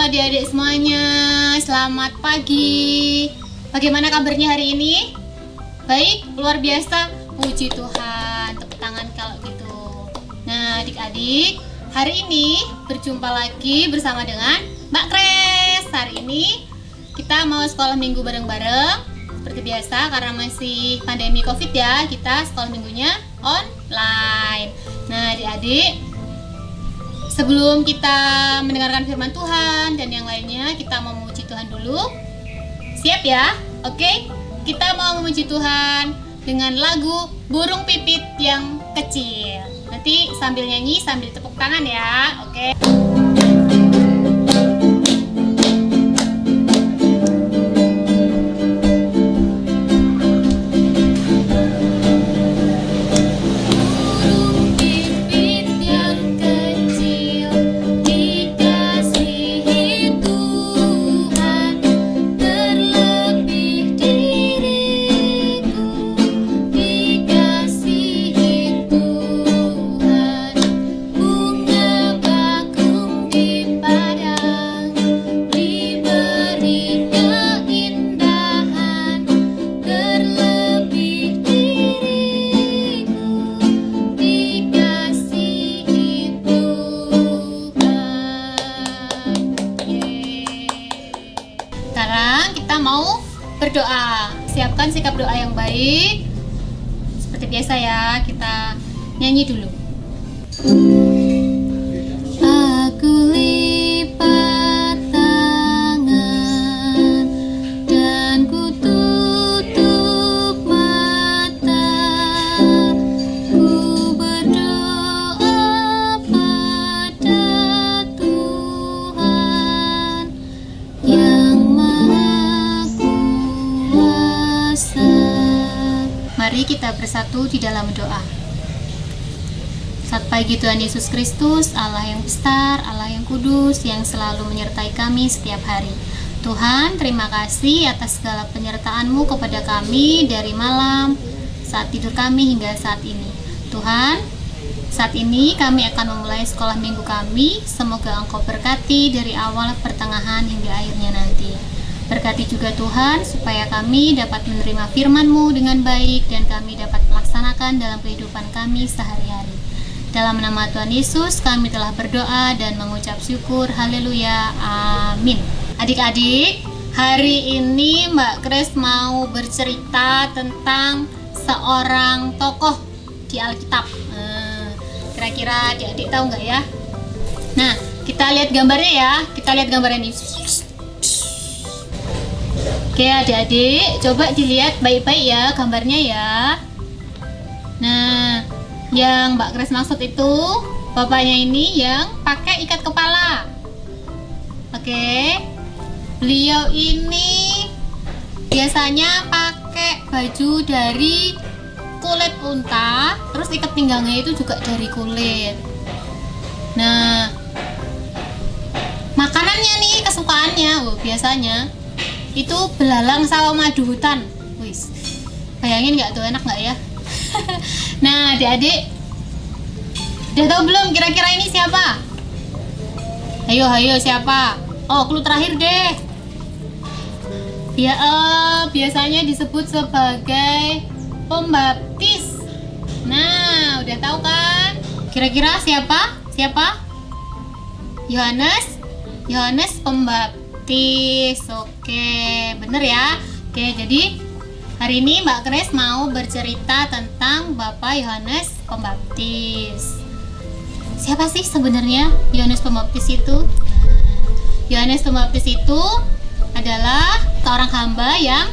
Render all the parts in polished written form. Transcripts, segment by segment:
Adik-adik semuanya, selamat pagi. Bagaimana kabarnya hari ini? Baik, luar biasa. Puji Tuhan, tepuk tangan kalau gitu. Nah, adik-adik, hari ini berjumpa lagi bersama dengan Mbak Kres. Hari ini kita mau sekolah minggu bareng-bareng. Seperti biasa, karena masih pandemi COVID ya, kita sekolah minggunya online. Nah, adik-adik, sebelum kita mendengarkan firman Tuhan dan yang lainnya, kita mau memuji Tuhan dulu. Siap ya? Oke, kita mau memuji Tuhan dengan lagu Burung Pipit yang Kecil. Nanti sambil nyanyi, sambil tepuk tangan ya. Oke. Sekarang kita mau berdoa. Siapkan sikap doa yang baik. Seperti biasa ya, kita nyanyi dulu. Aku lipat tangan dan ku tutup mata. Ku berdoa pada Tuhan yang Mari kita bersatu di dalam doa. Selamat pagi Tuhan Yesus Kristus, Allah yang besar, Allah yang kudus, yang selalu menyertai kami setiap hari. Tuhan, terima kasih atas segala penyertaan-Mu kepada kami dari malam, saat tidur kami hingga saat ini. Tuhan, saat ini kami akan memulai sekolah minggu kami. Semoga Engkau berkati dari awal, pertengahan, hingga akhirnya nanti. Berkati juga Tuhan, supaya kami dapat menerima firman-Mu dengan baik dan kami dapat melaksanakan dalam kehidupan kami sehari-hari. Dalam nama Tuhan Yesus, kami telah berdoa dan mengucap syukur. Haleluya. Amin. Adik-adik, hari ini Mbak Kres mau bercerita tentang seorang tokoh di Alkitab. Kira-kira adik-adik tahu nggak ya? Nah, kita lihat gambarnya ya. Kita lihat gambarnya ini. Oke adik-adik, coba dilihat baik-baik ya gambarnya ya. Nah, yang Mbak Kres maksud itu bapaknya ini yang pakai ikat kepala. Oke, beliau ini biasanya pakai baju dari kulit unta, terus ikat pinggangnya itu juga dari kulit. Nah, makanannya nih, kesukaannya, biasanya itu belalang sawah madu hutan. Wis, bayangin nggak tuh, enak nggak ya? Nah, adik-adik, udah tahu belum kira-kira ini siapa? Ayo siapa? Oh, clue terakhir deh. Biasanya disebut sebagai pembaptis. Nah, udah tahu kan? Kira-kira siapa? Yohanes Pembaptis. Oke, bener ya. Oke, jadi hari ini Mbak Kres mau bercerita tentang Bapak Yohanes Pembaptis. Siapa sih sebenarnya Yohanes Pembaptis itu? Yohanes Pembaptis itu adalah seorang hamba yang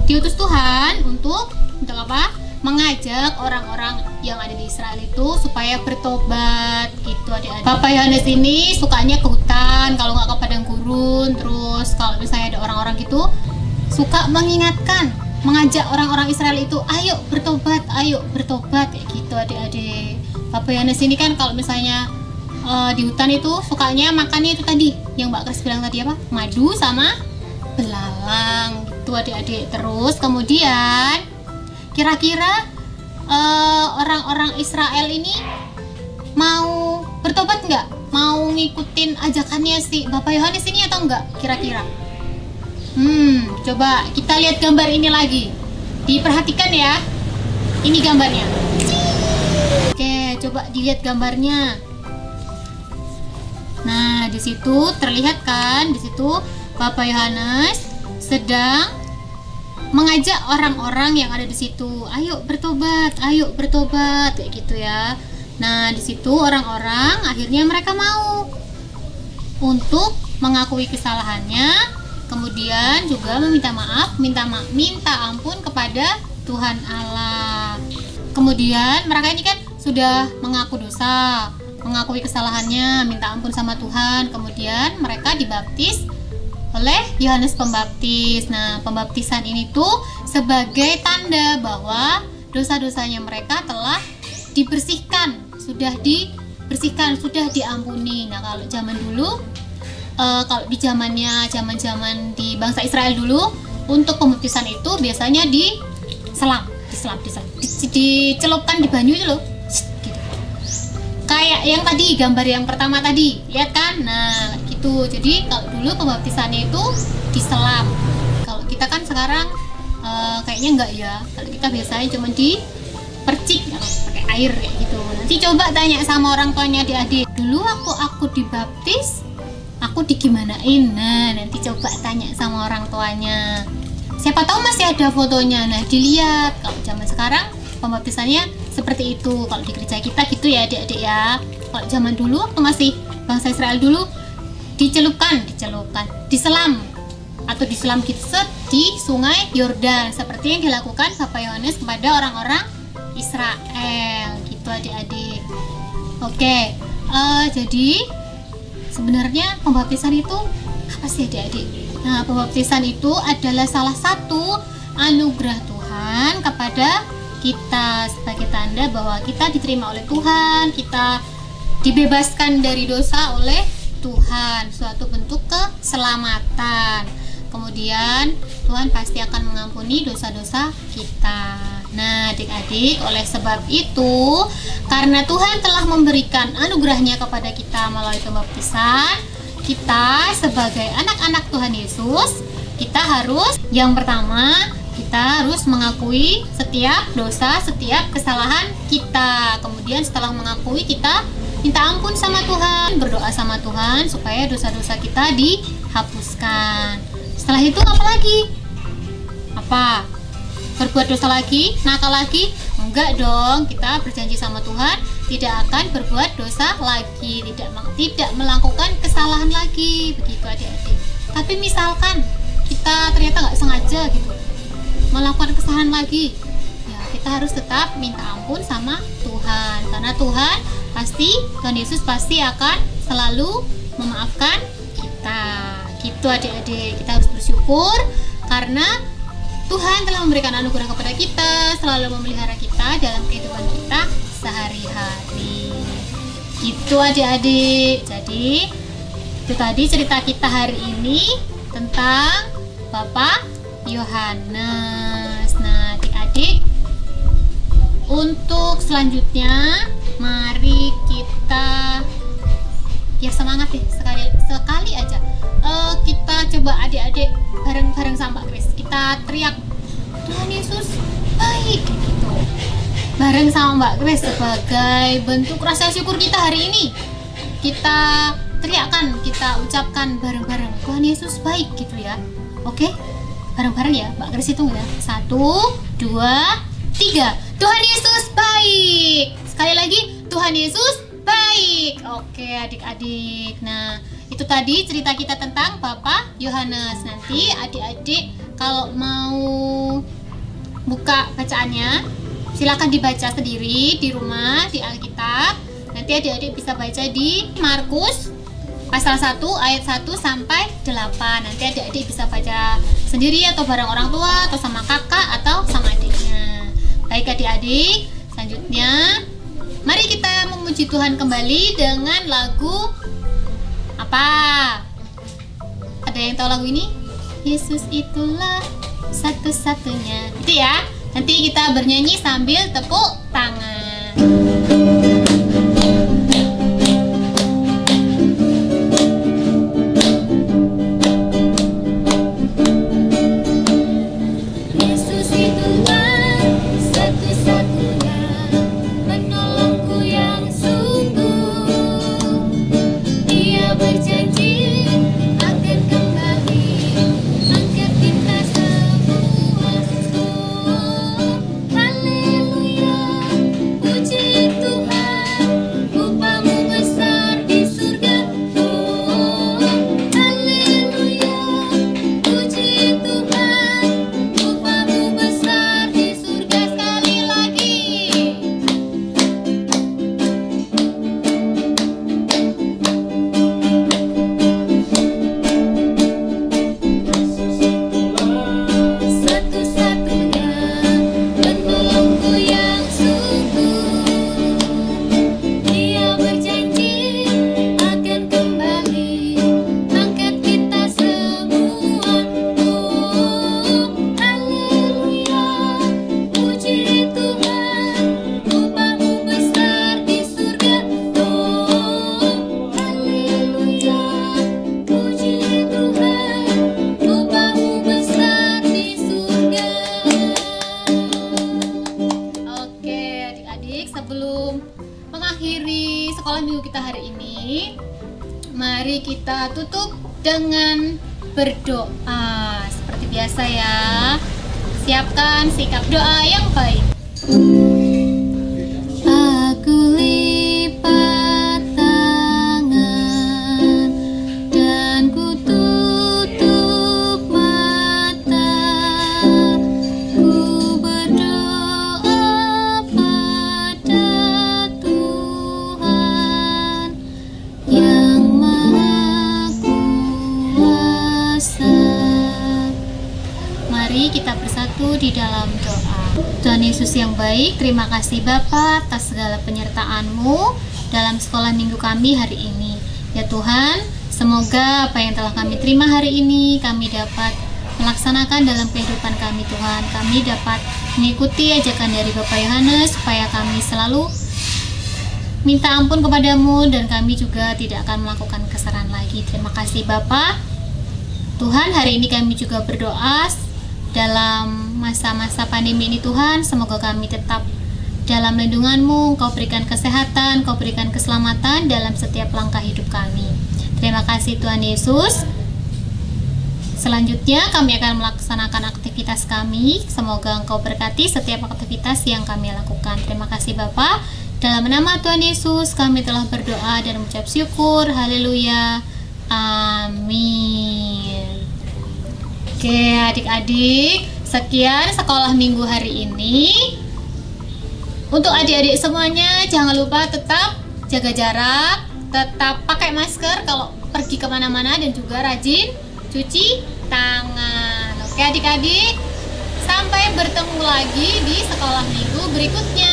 diutus Tuhan untuk apa? Mengajak orang-orang yang ada di Israel itu supaya bertobat gitu adik-adik. Bapak Yohanes ini sukanya ke hutan, kalau nggak ke padang gurun. Terus kalau misalnya ada orang-orang gitu, suka mengingatkan, mengajak orang-orang Israel itu, ayo bertobat kayak gitu adik-adik. Bapak Yohanes ini kan kalau misalnya di hutan itu sukanya makannya itu tadi yang Mbak Kris bilang tadi apa, madu sama belalang gitu adik-adik. Terus kemudian kira-kira orang-orang Israel ini mau bertobat nggak? Mau ngikutin ajakannya si Bapak Yohanes ini atau enggak kira-kira? Coba kita lihat gambar ini lagi. Diperhatikan ya. Ini gambarnya. Oke, coba dilihat gambarnya. Nah, di situ terlihat kan, di situ Bapak Yohanes sedang mengajak orang-orang yang ada di situ, ayo bertobat, kayak gitu ya. Nah, di situ orang-orang akhirnya mereka mau untuk mengakui kesalahannya, kemudian juga meminta maaf, minta ampun kepada Tuhan Allah. Kemudian mereka ini kan sudah mengaku dosa, mengakui kesalahannya, minta ampun sama Tuhan. Kemudian mereka dibaptis oleh Yohanes Pembaptis. Nah, pembaptisan ini tuh sebagai tanda bahwa dosa-dosanya mereka telah dibersihkan, sudah dibersihkan, sudah diampuni. Nah, kalau zaman dulu, kalau di zaman di bangsa Israel dulu, untuk pembaptisan itu biasanya dicelupkan di banyu itu loh, gitu. Kayak yang tadi gambar yang pertama tadi, lihat kan? Nah, gitu. Jadi kalau dulu pembaptisannya itu diselam. Kalau kita kan sekarang kayaknya enggak ya. Kalau kita biasanya cuma dipercik pakai air kayak gitu. Nanti coba tanya sama orang tuanya adik-adik. Dulu waktu aku dibaptis, aku digimanain? Nah, nanti coba tanya sama orang tuanya. Siapa tahu masih ada fotonya. Nah, dilihat. Kalau zaman sekarang pembaptisannya seperti itu. Kalau di gereja kita gitu ya adik-adik ya. Kalau zaman dulu waktu masih bangsa Israel dulu, dicelupkan, diselam atau diselam gitu di sungai Yordan, seperti yang dilakukan Bapak Yohanes kepada orang-orang Israel gitu adik-adik. Oke, jadi sebenarnya pembaptisan itu apa sih adik-adik? Nah, pembaptisan itu adalah salah satu anugerah Tuhan kepada kita sebagai tanda bahwa kita diterima oleh Tuhan, kita dibebaskan dari dosa oleh Tuhan, suatu bentuk keselamatan. Kemudian Tuhan pasti akan mengampuni dosa-dosa kita. Nah, adik-adik, oleh sebab itu, karena Tuhan telah memberikan anugerahnya kepada kita melalui pembaptisan, kita sebagai anak-anak Tuhan Yesus, kita harus, yang pertama, kita harus mengakui setiap dosa, setiap kesalahan kita. Kemudian setelah mengakui, kita minta ampun sama Tuhan, berdoa sama Tuhan supaya dosa-dosa kita dihapuskan. Setelah itu apa lagi? Apa? Berbuat dosa lagi? Nakal lagi? Enggak dong, kita berjanji sama Tuhan tidak akan berbuat dosa lagi, tidak melakukan kesalahan lagi, begitu adik-adik. Tapi misalkan kita ternyata nggak sengaja gitu melakukan kesalahan lagi, ya kita harus tetap minta ampun sama Tuhan, karena Tuhan Yesus pasti akan selalu memaafkan kita. Gitu adik-adik, kita harus bersyukur karena Tuhan telah memberikan anugerah kepada kita, selalu memelihara kita dalam kehidupan kita sehari-hari. Gitu adik-adik. Jadi itu tadi cerita kita hari ini tentang Bapak Yohanes. Nah, adik-adik, untuk selanjutnya mari kita biar semangat deh, sekali aja kita coba adik-adik bareng-bareng sama Mbak Kris, kita teriak Tuhan Yesus baik gitu bareng sama Mbak Kris sebagai bentuk rasa syukur kita hari ini. Kita teriakkan, kita ucapkan bareng-bareng Tuhan Yesus baik gitu ya. Oke, bareng-bareng ya Mbak Kris, hitung ya, 1, 2, 3. Tuhan Yesus baik. Sekali lagi, Tuhan Yesus baik. Oke adik-adik, nah itu tadi cerita kita tentang Bapak Yohanes. Nanti adik-adik kalau mau buka bacaannya, silakan dibaca sendiri di rumah di Alkitab. Nanti adik-adik bisa baca di Markus pasal 1 ayat 1 sampai 8. Nanti adik-adik bisa baca sendiri atau bareng orang tua atau sama kakak atau sama adiknya. Baik adik-adik, selanjutnya Mari kita memuji Tuhan kembali dengan lagu apa? Ada yang tahu lagu ini? Yesus itulah satu-satunya. Itu ya. Nanti kita bernyanyi sambil tepuk tangan. Mari kita tutup dengan berdoa seperti biasa ya. Siapkan sikap doa yang baik. Aku lipat tangan dan ku tutup mata. Ku berdoa pada Tuhan yang Mari kita bersatu di dalam doa. Tuhan Yesus yang baik, terima kasih Bapa atas segala penyertaan-Mu dalam sekolah minggu kami hari ini. Ya Tuhan, semoga apa yang telah kami terima hari ini kami dapat melaksanakan dalam kehidupan kami Tuhan. Kami dapat mengikuti ajakan dari Bapak Yohanes supaya kami selalu minta ampun kepadamu dan kami juga tidak akan melakukan kesalahan lagi. Terima kasih Bapa. Tuhan, hari ini kami juga berdoa dalam masa-masa pandemi ini Tuhan, semoga kami tetap dalam lindungan-Mu. Kau berikan kesehatan, Kau berikan keselamatan dalam setiap langkah hidup kami. Terima kasih Tuhan Yesus. Selanjutnya kami akan melaksanakan aktivitas kami. Semoga Engkau berkati setiap aktivitas yang kami lakukan. Terima kasih Bapa. Dalam nama Tuhan Yesus kami telah berdoa dan mengucap syukur. Haleluya. Amin. Oke adik-adik, sekian sekolah minggu hari ini. Untuk adik-adik semuanya, jangan lupa tetap jaga jarak, tetap pakai masker kalau pergi kemana-mana, dan juga rajin cuci tangan. Oke adik-adik, sampai bertemu lagi di sekolah minggu berikutnya.